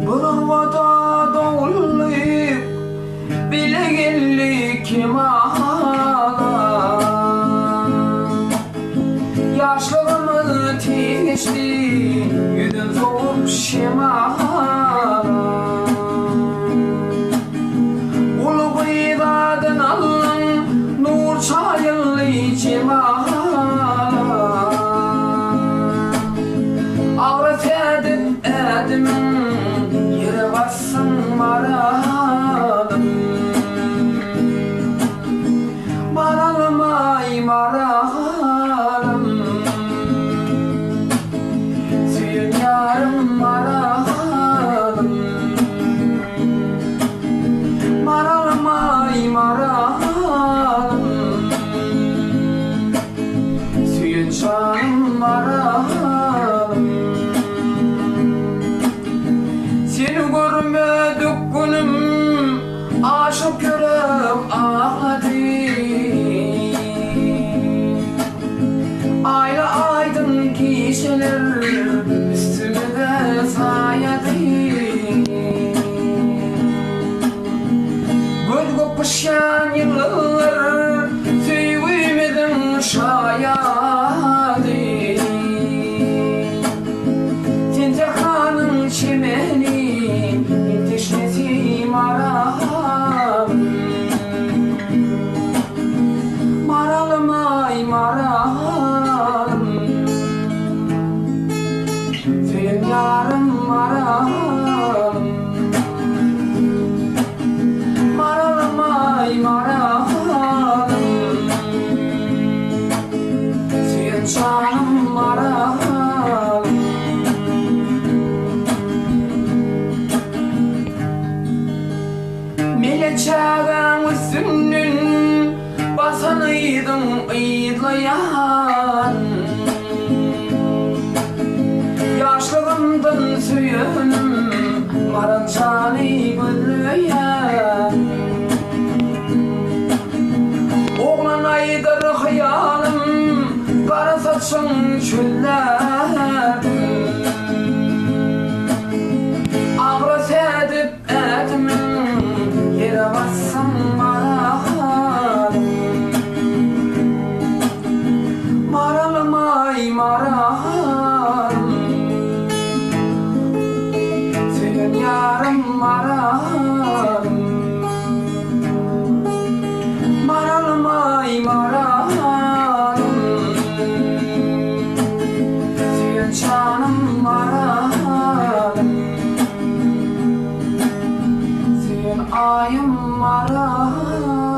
Buravada doğullayıp bile geldi kim ağlar. Yaşlılığımı geçti yüzüm soğuk şemalar. Ulu bıyıkadın alın nur çayırlı içim ağlar. Ağrıt edimin yere bassın maralım. Maralım ay maralım. Suyun yarım maralım. Maralım ay maralım. Suyun canım maralım. Seni görmedik günüm aşık yürek ağladı. Ayla aydın geceler üstüme de sayadı. Göl kopuşan yıllar sevmedim şayadı. Tentekanın çimeni maralım ay maralım. Senin yarım maralım. Maralım ay maralım. Senin canım maralım. Meleçağın üstünün basanıydım ıylayan. Yaşlılığımdan söyünüm marançanı bölüyen. Oğlan aydır hıyalım kara saçın çöllerdim. Ağrıt edip edimin yere bassın maralım. Maralım ay maralım. Senin yarım maralım. Maralım ay maralım. Senin canım maralım. Senin ayım maralım.